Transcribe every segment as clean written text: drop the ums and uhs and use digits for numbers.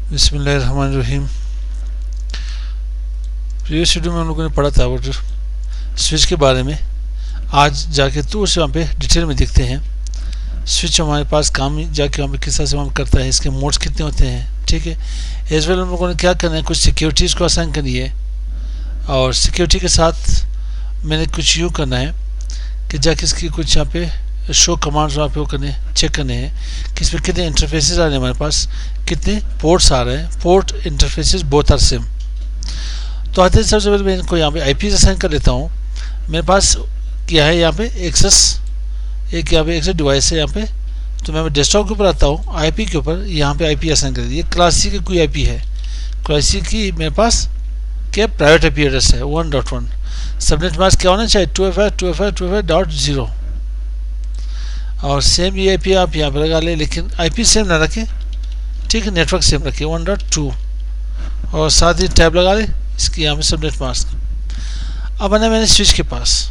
बिस्मिल्लाहिर्रहमानिर्रहीम। Previous video में हम लोगों ने पढ़ा था वो स्विच के बारे में। आज जाके तो से वहाँ पे डिटेल में देखते हैं स्विच हमारे पास काम जाके वहाँ पे किस तरह से वहाँ करता है, इसके मोड्स कितने होते हैं। ठीक है, एज वेल हम लोगों ने क्या करना है, कुछ सिक्योरिटीज़ को असाइन करनी है और सिक्योरिटी के साथ मैंने कुछ यूँ करना है कि जाके इसकी कुछ यहाँ पे शो कमांड्स वहाँ पे वो करने चेक करने हैं कि इसमें कितने इंटरफेसेस आ रहे हैं, हमारे पास कितने पोर्ट्स आ रहे हैं। Port interfaces both are same. तो आते हैं सबसे पहले मैं इनको यहाँ पे आईपी असाइन कर लेता हूँ। मेरे पास क्या है यहाँ पे एक्सेस, एक यहाँ पे एक्सेस डिवाइस है यहाँ पे। तो मैं डेस्कटॉप के ऊपर आता हूँ, आईपी के ऊपर यहाँ पे आईपी असाइन कर दी। ये क्लास सी की कोई आईपी है, क्लास सी की मेरे पास क्या प्राइवेट आईपी एड्रेस है 1.1। सबनेट मास्क क्या होना चाहिए 2FA2FA2FA.0 और सेम ये आईपी आप यहाँ पर लगा लें, लेकिन आईपी सेम ना रखें। ठीक है, नेटवर्क सेम रखें 1.2 और साथ ही टैब लगा लें इसकी यहाँ पे सबनेट मास्क। अब आना मैंने स्विच के पास।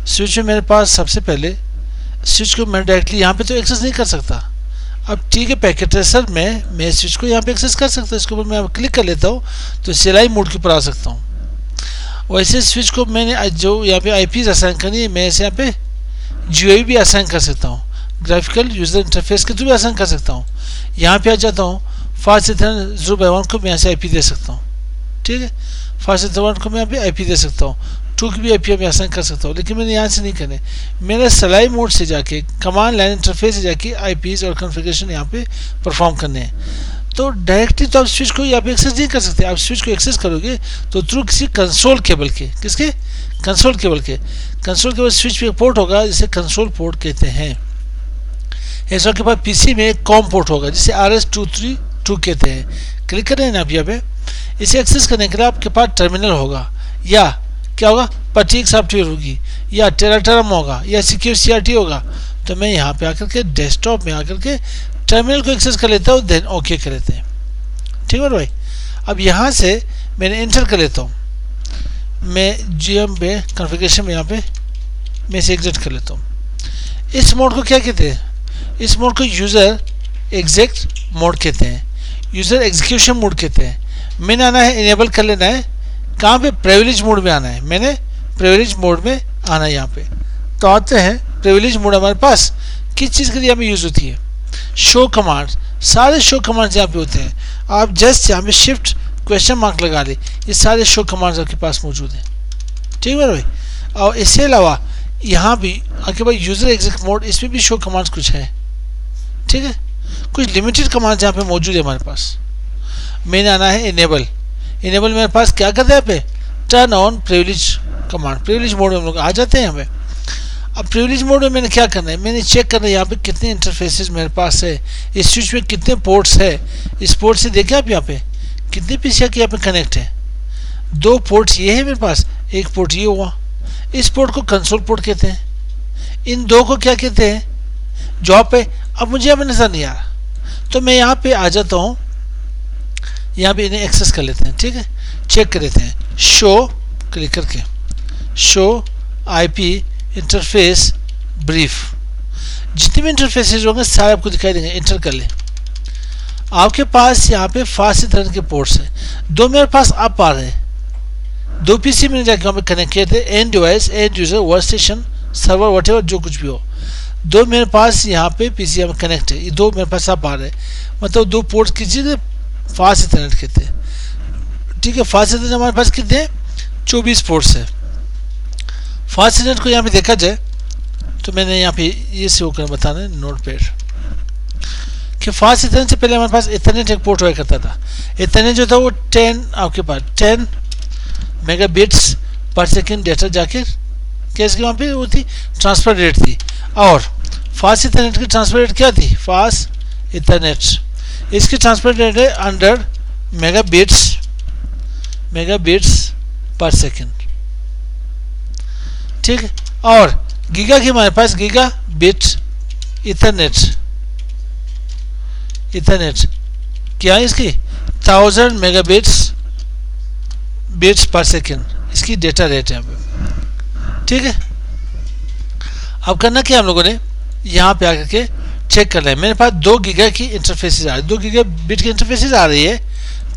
स्विच में मेरे पास सबसे पहले स्विच को मैं डायरेक्टली यहाँ पे तो एक्सेस नहीं कर सकता। अब ठीक है, पैकेट ट्रेसर में मैं स्विच को यहाँ पे एक्सेस कर सकता हूँ। इसके ऊपर मैं क्लिक कर लेता हूँ तो CLI मोड के ऊपर आ सकता हूँ। वैसे स्विच को मैंने जो यहाँ पे आईपी असाइन करनी है, मैं इसे यहाँ पे GUI भी असाइन कर सकता हूँ, ग्राफिकल यूजर इंटरफेस के थ्रू भी असाइन कर सकता हूँ। यहाँ पे आ जाता हूँ, फास्ट इथरनेट 0/1 को मैं यहाँ से आईपी दे सकता हूँ। ठीक है, फास्ट इथरनेट को मैं यहाँ पे आईपी दे सकता हूँ, 2 की भी आईपी मैं असाइन कर सकता हूँ। लेकिन मैंने यहाँ से नहीं करने, मैंने CLI मोड से जाके कमांड लाइन इंटरफेस से जाके आईपीज और कॉन्फ़िगरेशन यहाँ पे परफॉर्म करने हैं। तो डायरेक्टली तो आप स्विच को यहाँ पे एक्सेस नहीं कर सकते। आप स्विच को एक्सेस करोगे तो थ्रू किसी कंसोल केबल के, किसके कंसोल केबल के, कंसोल केबल स्विच पे पोर्ट होगा जिसे कंसोल पोर्ट कहते हैं। ऐसा के पास पीसी में एक कॉम पोर्ट होगा जिसे RS232 कहते हैं। क्लिक करें ना आप यहाँ पे, इसे एक्सेस करने के लिए आपके पास टर्मिनल होगा या क्या होगा, पटीक सॉफ्टवेयर होगी या टेराटर्म होगा या सिक्योर CRT होगा। तो मैं यहाँ पे आकर के डेस्कटॉप में आकर के टर्मिनल को एक्सेस कर लेता हूँ, देन ओके कर लेते हैं। ठीक है भाई, अब यहाँ से मैंने एंटर कर लेता हूँ, मैं GM पे कॉन्फ़िगरेशन में यहाँ पे मैं इसे एग्जिट कर लेता हूँ। इस मोड को क्या कहते हैं, इस मोड को यूज़र एग्जिट मोड कहते हैं, यूज़र एग्जीक्यूशन मोड कहते हैं। मैंने आना है, इनेबल कर लेना है, कहाँ पे प्रिविलेज मोड में आना है। मैंने प्रिविलेज मोड में आना है यहाँ पे। तो आते हैं प्रिविलेज मोड हमारे पास किस चीज़ के लिए हमें यूज़ होती है, शो कमांड। सारे शो कमांड्स यहाँ पे होते हैं। आप जस्ट यहाँ पे शिफ्ट क्वेश्चन मार्क लगा लें, ये सारे शो कमांड्स आपके पास मौजूद हैं। ठीक है भाई, और इसके अलावा यहाँ भी आपके पास यूज़र एग्जिट मोड, इसमें भी शो कमांड्स कुछ है। ठीक है, कुछ लिमिटेड कमांड्स यहाँ पे मौजूद है हमारे पास। मैंने आना है इनेबल, इनेबल मेरे पास क्या करता है यहाँ पे, turn on privilege command. Privilege mode में हम लोग आ जाते हैं यहाँ पे। अब प्रिविलेज मोड में मैंने क्या करना है, मैंने चेक करना है यहाँ पे कितने इंटरफेसेस मेरे पास है, इस स्विच में कितने पोर्ट्स है। इस पोर्ट से देखें आप यहाँ पे कितने पीछे के यहाँ पे कनेक्ट है। 2 पोर्ट्स ये है मेरे पास, एक पोर्ट ये हुआ। इस पोर्ट को कंसोल पोर्ट कहते हैं, इन 2 को क्या कहते हैं, जॉब पे। अब मुझे यहाँ पे नजर नहीं आ रहा तो मैं यहाँ पे आ जाता हूँ, यहाँ पे इन्हें एक्सेस कर लेते हैं। ठीक है, चेक कर लेते हैं, शो क्लिक करके शो आईपी इंटरफेस ब्रीफ। जितने भी इंटरफेसेस होंगे सारे आपको दिखाई देंगे। एंटर कर ले। आपके पास यहाँ पे फास्ट इथरनेट के पोर्ट्स हैं, 2 मेरे पास आप आ रहे हैं। 2 पीसी मैंने जाके वहाँ पे कनेक्ट किए थे, and device, and user, work station, server, whatever जो कुछ भी हो। 2 मेरे पास यहाँ पे पीसी यहाँ पे कनेक्ट है, ये 2 मेरे पास आप आ रहे हैं। मतलब 2 पोर्ट्स कीजिए, फास्ट इथरनेट कहते हैं। ठीक है, फास्ट इथरनेट हमारे पास कितने हैं, 24 पोर्ट्स है। फास्ट इथरनेट को यहाँ पे देखा जाए तो मैंने यहाँ पे ये से होकर बताना है नोट पैड कि फास्ट इथरनेट से पहले हमारे पास इथरनेट एक पोर्ट हुआ करता था। इथरनेट जो था वो 10 आपके पास 10 मेगाबिट्स पर सेकेंड डेटा जाके कैसे वहाँ पे वो थी, ट्रांसफर रेट थी। और फास्ट इथरनेट की ट्रांसफर रेट क्या थी, फास्ट इथरनेट इसकी ट्रांसफर रेट है 100 मेगाबिट्स पर सेकेंड। ठीक है, और गीगा की हमारे पास गीगा बिट इथरनेट क्या है इसकी 1000 बिट्स पर सेकेंड इसकी डेटा रेट है यहाँ पे। ठीक है, अब करना क्या हम लोगों ने, यहाँ पे आकर के चेक करना है। मेरे पास 2 गीगा की इंटरफेसेस आ रही है, 2 गीगा बिट की इंटरफेसेस आ रही है,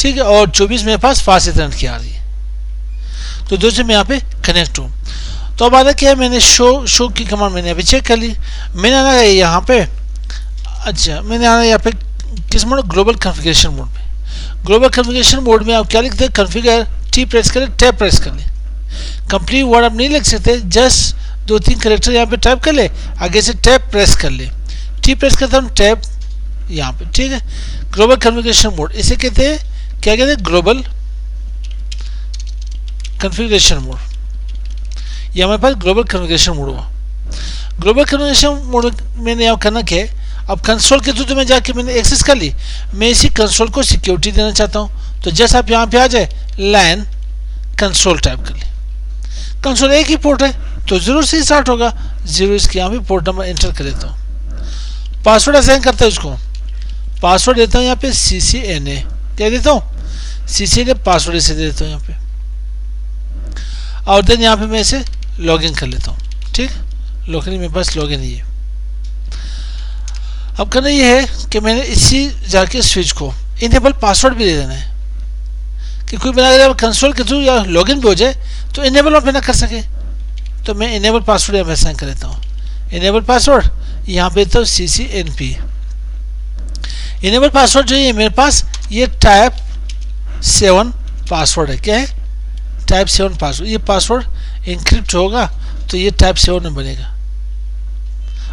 ठीक है, और 24 मेरे पास फास्ट इथरनेट की आ रही है। तो दो से मैं यहाँ पे कनेक्ट हूँ। तो अब आना क्या है, मैंने शो की कमांड मैंने अभी चेक कर ली। मैंने आना है यहाँ पे, अच्छा मैंने आना है यहाँ पे किस मोड, ग्लोबल कॉन्फ़िगरेशन मोड में। ग्लोबल कॉन्फ़िगरेशन मोड में आप क्या लिखते हैं, कॉन्फ़िगर, टी प्रेस करें, टैब प्रेस कर लें। कंप्लीट वर्ड आप नहीं लिख सकते, जस्ट 2-3 कैरेक्टर यहाँ पे टाइप कर ले, आगे से टैब प्रेस कर ले, टी प्रेस करता हूँ, टैब यहाँ पे, ठीक है। ग्लोबल कॉन्फ़िगरेशन मोड इसे कहते हैं, क्या कहते हैं, ग्लोबल कॉन्फ़िगरेशन मोड। ये हमारे पास ग्लोबल कॉन्फ़िगरेशन मोड हुआ। ग्लोबल कॉन्फ़िगरेशन मोड मैंने यहाँ करना क्या है, अब कंसोल के थ्रू तो मैं जाके मैंने एक्सेस कर ली, मैं इसी कंसोल को सिक्योरिटी देना चाहता हूँ। तो जैसे आप यहाँ पे आ जाए, लैन कंसोल टाइप कर ले। कंसोल एक ही पोर्ट है तो 0 से स्टार्ट होगा, 0 इसके यहाँ पे पोर्ट नंबर एंटर कर लेता हूँ। पासवर्ड असाइन करता है उसको, पासवर्ड देता हूँ यहाँ पे CCNA, क्या देता हूँ, CCNA पासवर्ड इसे दे देता हूँ यहाँ पे, और देन यहाँ पे मैं इसे लॉगिन कर लेता हूँ, ठीक। लोकली मेरे पास लॉगिन ही है। अब करना ये है कि मैंने इसी जाके स्विच को इनेबल पासवर्ड भी दे देना है, कि कोई बना अगर कंसोल के थ्रू या लॉगिन भी हो जाए तो इनेबल ऑफ ना कर सके। तो मैं इनेबल पासवर्ड यहाँ पे साइन कर लेता हूँ। इनेबल पासवर्ड यहाँ पे तो CCNP। इनेबल पासवर्ड जो है मेरे पास ये टाइप 7 पासवर्ड है, क्या है, टाइप 7 पासवर्ड। ये पासवर्ड इंक्रिप्ट होगा तो ये टाइप 7 में बनेगा।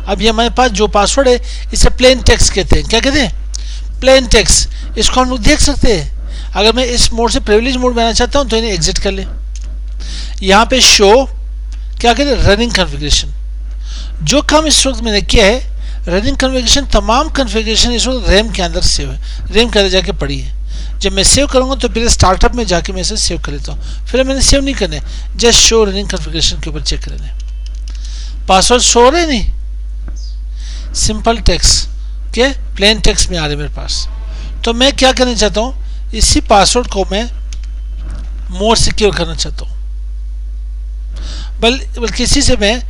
अब ये हमारे पास जो पासवर्ड है इसे प्लेन टेक्स्ट कहते हैं, क्या कहते हैं, प्लेन टेक्स्ट। इसको हम लोग देख सकते हैं। अगर मैं इस मोड से प्रिविलेज मोड बनाना चाहता हूँ तो इन्हें एग्जिट कर ले। यहाँ पे शो क्या कहते हैं, रनिंग कॉन्फ़िगरेशन। जो काम इस वक्त मैंने किया है, रनिंग कॉन्फ़िगरेशन, तमाम कॉन्फ़िगरेशन इस वक्त रैम के अंदर सेव है, रैम के अंदर जाके पड़ी है। जब मैं सेव करूँगा तो पहले स्टार्टअप में जाके मैं इसे सेव कर लेता हूँ, फिर मैंने सेव नहीं करना है, जस्ट शो रनिंग कॉन्फ़िगरेशन के ऊपर चेक करना है। पासवर्ड शो हो रहे नहीं, सिंपल टेक्स्ट के प्लेन टेक्स्ट में आ रहे मेरे पास। तो मैं क्या करना चाहता हूँ, इसी पासवर्ड को मैं मोर सिक्योर करना चाहता हूँ, बल्कि इसी से मैं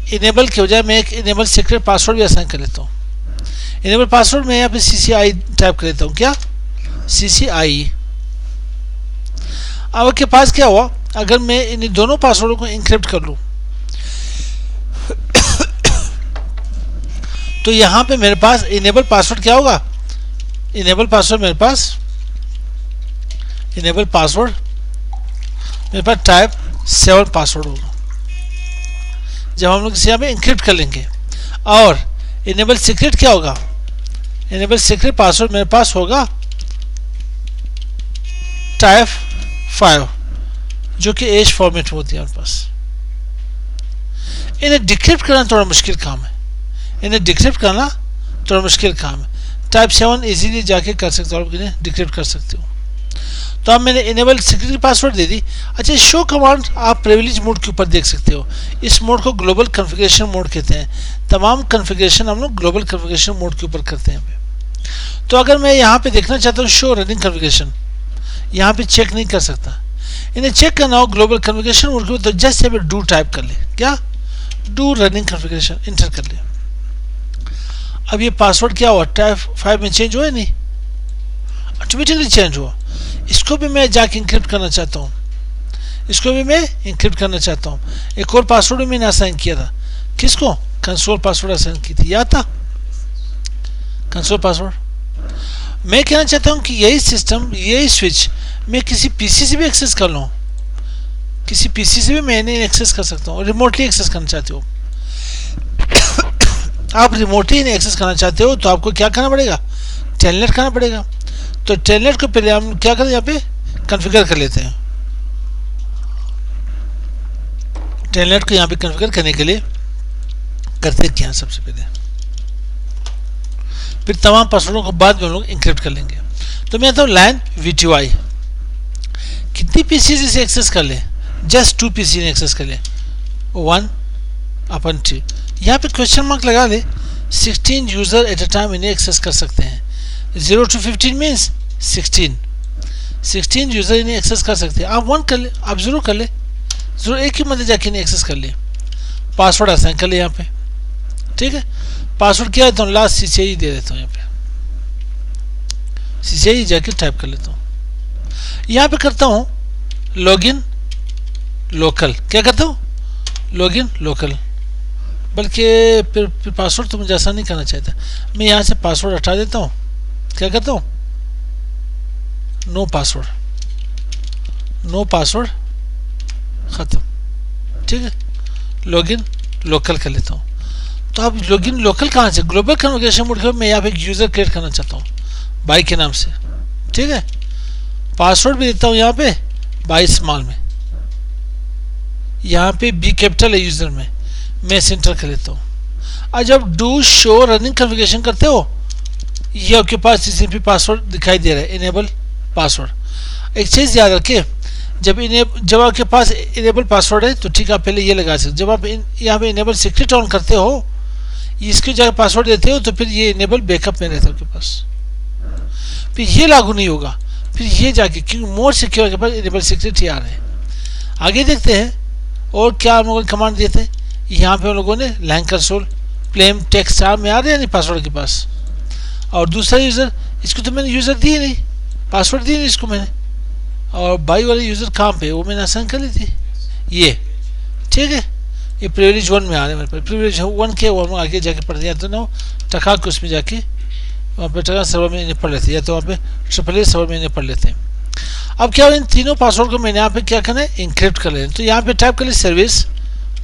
इनेबल के बजाय मैं एक इनेबल सीक्रेट पासवर्ड भी असाइन कर लेता हूँ। इनेबल पासवर्ड में यहाँ पे CCI टाइप कर लेता हूँ, क्या, CCI। अब आपके पास क्या हुआ, अगर मैं इन दोनों पासवर्डों को इंक्रिप्ट कर लूँ तो यहाँ पे मेरे पास इनेबल पासवर्ड क्या होगा, इनेबल पासवर्ड मेरे पास, इनेबल पासवर्ड मेरे पास टाइप 7 पासवर्ड होगा जब हम लोग इसे यहाँ पे इंक्रिप्ट कर लेंगे। और इनेबल सीक्रेट क्या होगा, इनेबल सीक्रेट पासवर्ड मेरे पास होगा टाइप 5, जो कि एज फॉर्मेट होती है हमारे पास। इन्हें डिक्रिप्ट करना थोड़ा मुश्किल काम है, इन्हें डिक्रिप्ट करना थोड़ा मुश्किल काम है। टाइप 7 इजीली जाके कर सकते हो, आप इन्हें डिक्रिप्ट कर सकते हो। तो अब मैंने इनेबल सिक्योरिटी पासवर्ड दे दी। अच्छा, शो कमांड आप प्रिविलेज मोड के ऊपर देख सकते हो। इस मोड को ग्लोबल कॉन्फ़िगरेशन मोड कहते हैं। तमाम कॉन्फ़िगरेशन हम लोग ग्लोबल कॉन्फ़िगरेशन मोड के ऊपर करते हैं। तो अगर मैं यहाँ पे देखना चाहता हूँ शो रनिंग कॉन्फ़िगरेशन, यहाँ पे चेक नहीं कर सकता। इन्हें चेक करना हो ग्लोबल कॉन्फ़िगरेशन मोड के ऊपर, तो जस्ट यहाँ पे डू टाइप कर ले, क्या, डू रनिंग कॉन्फ़िगरेशन, इंटर कर ले। अब ये पासवर्ड क्या हुआ, टाइप 5 में चेंज हुआ नहीं, ऑटोमेटिकली चेंज हुआ। इसको भी मैं जाके इंक्रिप्ट करना चाहता हूँ, इसको भी मैं इंक्रिप्ट करना चाहता हूँ। एक और पासवर्ड भी मैंने असाइन किया था, किसको, कंसोल पासवर्ड असाइन की थी, याद था, कंसोल पासवर्ड। मैं कहना चाहता हूँ कि यही सिस्टम, यही स्विच मैं किसी पीसी से भी एक्सेस कर लूँ, किसी पीसी से भी मैं इन्हें एक्सेस कर सकता हूँ। रिमोटली एक्सेस करना चाहते हो आप, रिमोटली इन्हें एक्सेस करना चाहते हो तो आपको क्या करना पड़ेगा, टेलनेट करना पड़ेगा। तो टेलनेट को पहले हम क्या करें, यहाँ पे कॉन्फ़िगर कर लेते हैं। टेलनेट को यहाँ पे कॉन्फ़िगर करने के लिए करते क्या, सबसे पहले फिर तमाम पासवर्डों को बाद में हम लोग इंक्रिप्ट कर लेंगे। तो मैं आता हूँ लाइन VTY, कितनी पीसी इसे एक्सेस कर ले, जस्ट 2 पीसी ने एक्सेस कर ले, 1/3। यहाँ पे क्वेश्चन मार्क लगा ले, 16 यूजर एट अ टाइम इन्हें एक्सेस कर सकते हैं। 0 to 15 मीन्स 16 यूजर इन्हें एक्सेस कर सकते हैं। आप 1 कर ले, आप 0 कर ले, 0 एक ही मध्य जाके इन्हें एक्सेस कर ले। पासवर्ड असाइन कर ले यहाँ पे, ठीक है, पासवर्ड क्या देता हूँ, लास्ट CCI दे देता हूँ। यहाँ पे CCI जाके टाइप कर लेता हूँ। यहाँ पे करता हूँ लॉगिन लोकल। क्या करता हूँ, लॉगिन लोकल। बल्कि फिर पासवर्ड तो मुझे ऐसा नहीं करना चाहता, मैं यहाँ से पासवर्ड हटा देता हूँ। क्या करता हूँ, नो पासवर्ड, नो पासवर्ड ख़त्म। ठीक है, लॉगिन लोकल कर लेता हूँ। तो अब लॉगिन लोकल कहाँ से, ग्लोबल कन्वर्सेशन मोड के मैं यहाँ पे एक यूज़र क्रिएट करना चाहता हूँ बाई के नाम से। ठीक है, पासवर्ड भी देता हूँ यहाँ पे बाई स्मॉल में, यहाँ पे बी कैपिटल है यूज़र में, मैं सेंटर कर लेता हूँ। और जब डू शो रनिंग कन्फिगरेशन करते हो, ये आपके पास TCP पासवर्ड दिखाई दे रहा है, इनेबल पासवर्ड। एक चीज़ याद रखें, जब आपके पास इनेबल पासवर्ड है तो ठीक है, आप पहले ये लगा सकते। जब आप यहाँ पे इनेबल सीक्रेट ऑन करते हो, इसकी जगह पासवर्ड देते हो, तो फिर ये इनेबल बैकअप में रहता है आपके पास, फिर ये लागू नहीं होगा। फिर ये जाके क्योंकि मोर सिक्योर के पास इनेबल सीक्रेट ही आ रहे हैं। आगे देखते हैं और क्या हम लोगों ने कमांड दिए थे। यहाँ पे हम लोगों ने लैंग कंसोल प्लेन टेक्स्ट में आ रहे हैं नहीं पासवर्ड के पास। और दूसरा यूज़र, इसको तो मैंने यूज़र दी नहीं, पासवर्ड दी नहीं इसको मैंने। और बाई वाले यूज़र कहाँ पे, वो मैंने आसान कर ली थी ये। ठीक है, ये प्रिविलेज 1 में आ रहे हैं मेरे पास। प्रिविलेज 1 के वो आगे जाके पढ़ते हैं, तो ना टका के उसमें जाके वहाँ पे टका सर्वर में इन्हें पढ़ लेते हैं, या तो वहाँ पे AAA सर्वर में इन्हें पढ़ लेते हैं। अब क्या इन तीनों पासवर्ड को मैंने यहाँ पे क्या करना है, इंक्रिप्ट कर लेना। तो यहाँ पे टाइप कर ले service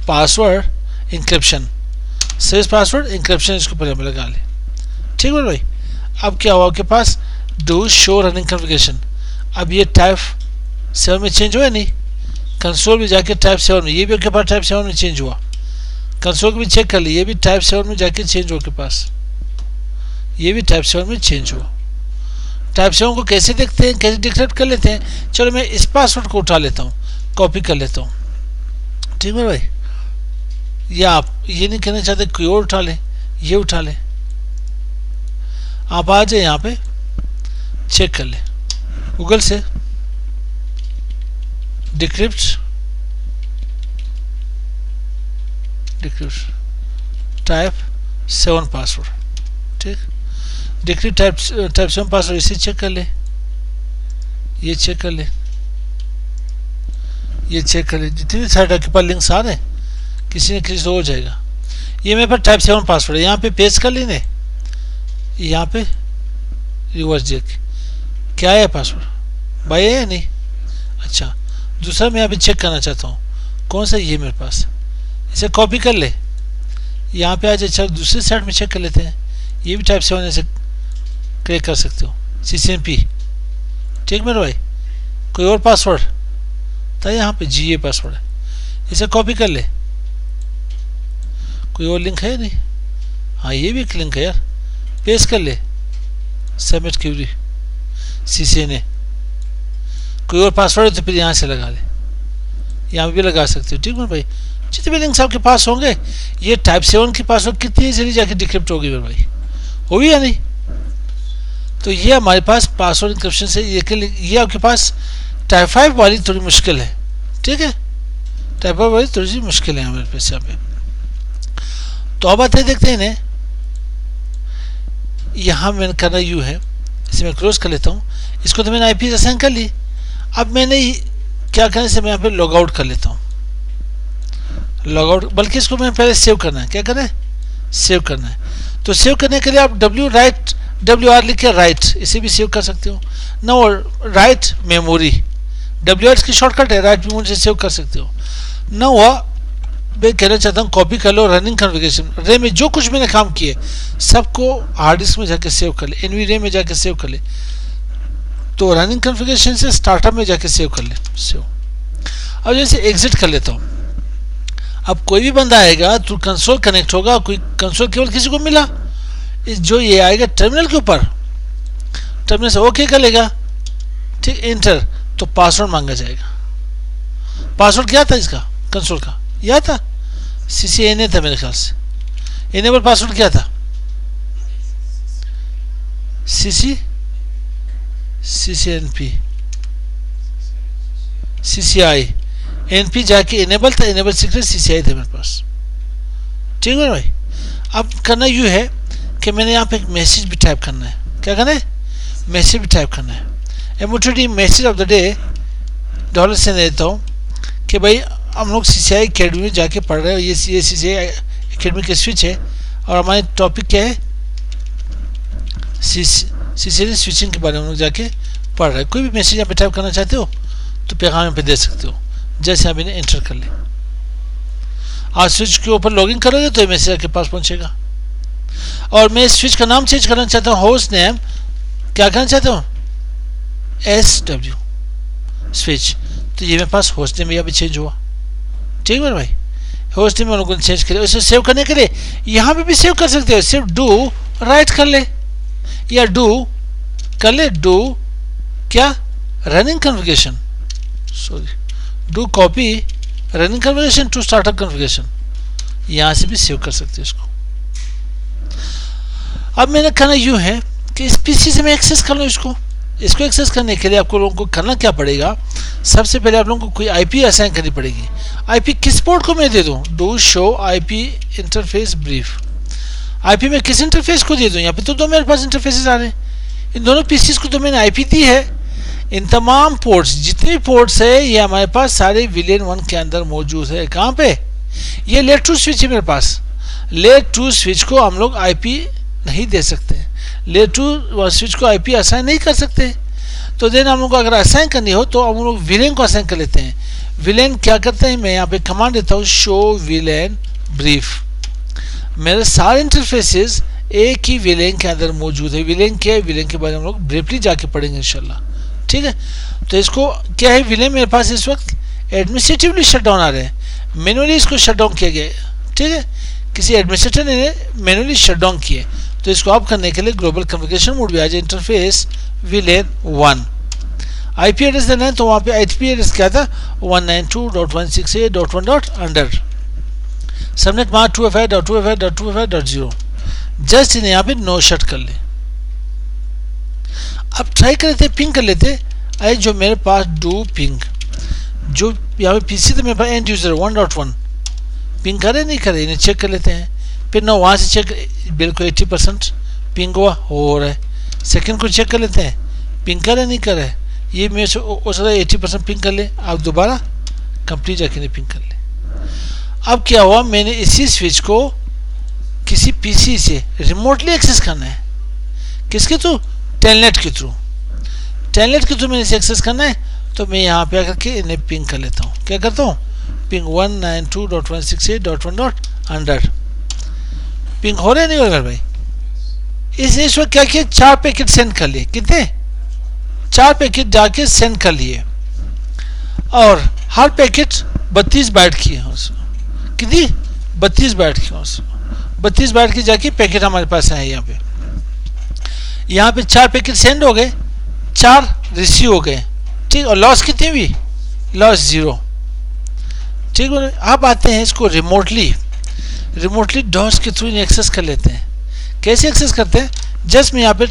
password encryption, service password encryption, इसको पहले में लगा ले। ठीक है भाई, अब क्या हुआ आपके पास, डू शो रनिंग कन्फिगरेशन। अब ये टाइप 7 में चेंज हुआ नहीं, कंसोल में जाके टाइप 7 में, ये भी आपके पास टाइप 7 में चेंज हुआ। कंसोल को भी चेक कर ली, ये भी टाइप 7 में जाके चेंज हुआ के पास, ये भी टाइप 7 में चेंज हुआ। टाइप 7 को कैसे देखते हैं, कैसे डिक्रिप्ट कर लेते हैं। चलो मैं इस पासवर्ड को उठा लेता हूँ, कॉपी कर लेता हूँ। ठीक है भाई, या आप ये नहीं कहना चाहते कोई और उठा ले, ये उठा ले। आप आ जाए यहाँ पे चेक कर ले गूगल से, डिक्रिप्ट टाइप 7 पासवर्ड। ठीक, डिक्रिप्ट टाइप 7 पासवर्ड, इसे चेक कर ले, ये चेक कर ले, ये चेक कर ले। जितनी साइट आपके पास लिंक्स आ रहे हैं, किसी न किसी से हो जाएगा। ये मेरे पास टाइप 7 पासवर्ड है, यहाँ पे पेस्ट कर लेने, यहाँ पे रिवर्स चेक, क्या है पासवर्ड भाई, है या नहीं। अच्छा, दूसरा मैं यहाँ पे चेक करना चाहता हूँ, कौन सा ये मेरे पास, इसे कॉपी कर ले, यहाँ पे आज। अच्छा, दूसरी साइड में चेक कर लेते हैं, ये भी टाइप 7 ऐसे क्रिएट कर सकते हो, CCNP। ठीक मेरे भाई, कोई और पासवर्ड था यहाँ पे, GA पासवर्ड है, इसे कॉपी कर ले। कोई और लिंक है नहीं, हाँ ये भी एक लिंक है यार, पेस्ट कर ले, सबमिट क्यूरी CCNA। कोई और पासवर्ड है तो फिर यहाँ से लगा ले, यहाँ भी लगा सकते हो। ठीक है भाई, जितने भी लिंक्स आपके पास होंगे, ये टाइप 7 की पासवर्ड कितनी जल्दी जाके डिक्रिप्ट होगी मेरे भाई, होगी या नहीं। तो ये हमारे पास पासवर्ड इंक्रिप्शन से ये आपके पास टाइप 5 वाली थोड़ी मुश्किल है। ठीक है, टाइप 5 वाली थोड़ी सी मुश्किल है हमारे पास यहाँ पे। तो अब आते देखते हैं इन्हें, यहाँ मैंने करना यू है, इसे मैं क्लोज कर लेता हूँ। इसको तो मैंने IP असाइन कर ली। अब मैंने क्या करना है, इसे मैं यहाँ पे लॉग आउट कर लेता हूँ, लॉग आउट। बल्कि इसको मैं पहले सेव करना है, क्या करना है, सेव करना है। तो सेव करने के लिए आप WR लिख के राइट, इसे भी सेव कर सकते हो ना, और राइट मेमोरी, WR की शॉर्टकट है, राइट मेमोरी से सेव कर सकते हो ना। हुआ, मैं कहना चाहता हूँ कॉपी कर लो, रनिंग कन्फिगरेशन रे में जो कुछ मैंने काम किए सबको हार्ड डिस्क में जाके सेव कर ले, NVRAM में जाके सेव कर ले। तो रनिंग कन्फिगरेशन से स्टार्टअप में जाके सेव कर ले, सेव। अब जैसे एग्जिट कर लेता हूँ। अब कोई भी बंदा आएगा तो कंसोल कनेक्ट होगा, कोई कंसोल केवल किसी को मिला, जो ये आएगा टर्मिनल के ऊपर, टर्मिनल से ओके कर लेगा। ठीक, इंटर, तो पासवर्ड मांगा जाएगा। पासवर्ड क्या था इसका, कंसोल का यह था, CCNA था मेरे ख्याल से। इनेबल पासवर्ड क्या था, CCNP, CCI, NP जाके इनेबल था, इनेबल सीक्रेट CCI था मेरे पास। ठीक है भाई, अब करना यूँ है कि मैंने यहाँ पे एक मैसेज भी टाइप करना है। क्या करना है? मैसेज भी टाइप करना है। MOTD message of the day dollar से देता हूँ कि भाई हम लोग CCI एकेडमी में जाके पढ़ रहे हैं। ये CCI एकेडमी के स्विच है और हमारे टॉपिक क्या है? CCI स्विचिंग के बारे में हम लोग जाके पढ़ रहे हैं। कोई भी मैसेज यहाँ पे टाइप करना चाहते हो तो पैगाम यहाँ पे दे सकते हो। जैसे आप इन्हें एंटर कर लें, आज स्विच के ऊपर लॉगिन करोगे तो ये मैसेज आपके पास पहुंचेगा। और मैं इस स्विच का नाम चेंज करना चाहता हूँ, होस्ट नेम क्या करना चाहता हूँ? SW switch. तो ये मेरे पास होस्ट नेम यहाँ पे चेंज हुआ। ठीक है भाई, होस्ट नेम हम लोगों ने चेंज किया। उसे सेव करने के लिए यहाँ पे भी सेव कर सकते हो। सिर्फ डू राइट कर ले या डू कर ले, डू क्या running configuration, sorry do copy running configuration to startup configuration. यहाँ से भी सेव कर सकते हो इसको। अब मैंने करना यूँ है कि इस पीसी से मैं एक्सेस कर लूँ इसको। एक्सेस करने के लिए आपको लोगों को करना क्या पड़ेगा? सबसे पहले आप लोगों को कोई IP असाइन करनी पड़ेगी। IP किस पोर्ट को मैं दे दूँ? Do show IP interface brief. IP में किस इंटरफेस को दे दूँ? यहाँ पे तो दो मेरे पास इंटरफेसेस आ रहे हैं। इन दोनों पीसीस को तो मैंने IP दी है। इन तमाम पोर्ट्स, जितने भी पोर्ट्स है, ये हमारे पास सारे विलेन 1 के अंदर मौजूद है। कहाँ पे? ये लेयर 2 स्विच है मेरे पास। लेयर 2 स्विच को हम लोग IP नहीं दे सकते। लेयर 2 स्विच को IP असाइन नहीं कर सकते। तो देन हम लोग को अगर असाइन करनी हो तो हम लोग विलेन को असाइन कर लेते हैं। विलेन क्या करते हैं? मैं यहाँ पे कमांड देता हूँ, शो विलेन ब्रीफ। मेरे सारे इंटरफेसेस एक ही विलेन के अंदर मौजूद है। विलेन क्या है? विलेन के बारे में हम लोग ब्रीफली जाके पढ़ेंगे इंशाल्लाह। ठीक है, तो इसको क्या है? विलेन मेरे पास इस वक्त एडमिनिस्ट्रेटिवली शट डाउन आ रहे हैं। मैनुअली इसको शट डाउन किया गया है। ठीक है, किसी एडमिनिस्ट्रेटर ने मैनुअली शट डाउन किए। तो इसको ऑफ करने के लिए ग्लोबल कम्युनिकेशन मोड में आ जाए, इंटरफेस विलेन 1। IP एड्रेस देना है तो वहाँ पे IP एड्रेस क्या था? 192.168.1.under। Subnet mark 2FI.2FI.2FI.0। Just इन्हें यहाँ पे नो शट कर ले। अब ट्राई कर लेते, पिंग कर लेते। आई जो मेरे पास डू पिंग, जो यहाँ पे पीसी तो मेरे पास एंड यूजर 1.1 पिंग करे नहीं करे, इन्हें चेक कर लेते हैं। फिर ना वहाँ से चेक, बिल्कुल 80% पिंग हुआ हो रहा है। सेकंड को चेक कर लेते हैं, पिंग करे नहीं करे। ये मेरे से हो सकता है 80% पिंग कर ले। आप दोबारा कंप्लीट जाके नहीं पिंग कर ले। अब क्या हुआ? मैंने इसी स्विच को किसी पीसी से रिमोटली एक्सेस करना है। किसके थ्रू? टेलनेट के थ्रू। टेलनेट के थ्रू मैंने इसे एक्सेस करना है। तो मैं यहाँ पे आकर के इन्हें पिंग कर लेता हूँ। क्या करता हूँ? Ping 192.168.1.under। पिंग हो रहा है नहीं हो रहा भाई? इस वक्त क्या किया? 4 पैकेट सेंड कर लिए। कितने? 4 पैकेट जाके सेंड कर लिए और हर पैकेट 32 बाइट की है। कितनी? 32 बाइट की। 32 बाइट की जाके पैकेट हमारे पास है। यहाँ पे 4 पैकेट सेंड हो गए, 4 रिसीव हो गए। ठीक, और लॉस कितनी हुई? लॉस 0। ठीक है, अब आते हैं इसको रिमोटली डॉस के थ्रू एक्सेस कर लेते हैं। कैसे एक्सेस करते हैं? जस्ट मैं यहाँ पे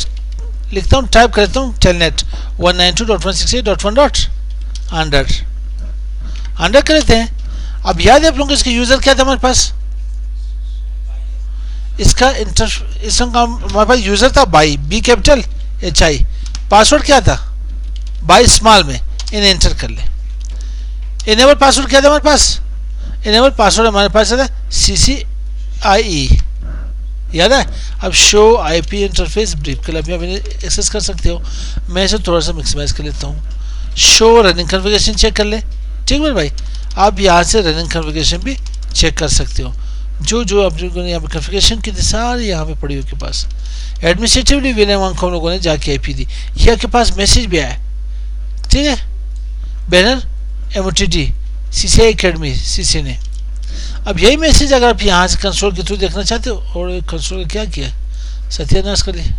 लिखता हूँ, टाइप करता हूँ टेलनेट 192.168.1.under कर लेते हैं। अब याद है आप लोगों को इसका यूजर क्या था हमारे पास? इसका हमारे पास यूजर था bye, B capital HI। Password क्या था? बाई स्मॉल में। इन्हें एंटर कर ले। इनेबल पासवर्ड क्या था हमारे पास? इनेबल पासवर्ड हमारे पास था CCIE, याद है? अब शो IP इंटरफेस ब्रीफ के लिए आप एक्सेस कर सकते हो। मैं इसे थोड़ा सा मैक्सिमाइज कर लेता हूँ। शो रनिंग कॉन्फ़िगरेशन चेक कर ले। ठीक है भाई, आप यहाँ से रनिंग कॉन्फ़िगरेशन भी चेक कर सकते हो। जो आप लोगों ने यहाँ पे कॉन्फ़िगरेशन की थी सारी यहाँ पे पड़ी हो के पास। एडमिनिस्ट्रेटिवली विलेन 1 को हम लोगों ने जाके IP दी। ये आपके पास मैसेज भी आया। ठीक है, banner MOTD CCI academy CC ने। अब यही मैसेज अगर आप यहाँ से कंसोल के थ्रू देखना चाहते हो, और कंसोल क्या किया? सत्यानाश कर लिया।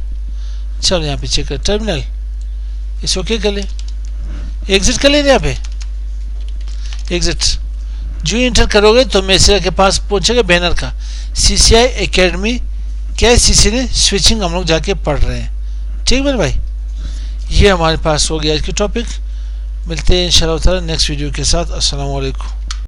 चलो यहाँ पे चेक कर, टर्मिनल इस ओके कर ले, एग्जिट कर ले। यहाँ पे एग्जिट जो इंटर करोगे तो मैसेज के पास पहुंचेगा बैनर का, CCI एकेडमी क्या CC ने स्विचिंग हम लोग जाके पढ़ रहे हैं। ठीक है भाई, ये हमारे पास हो गया आज की टॉपिक। मिलते हैं इंशाल्लाह ताला नेक्स्ट वीडियो के साथ। अस्सलाम वालेकुम।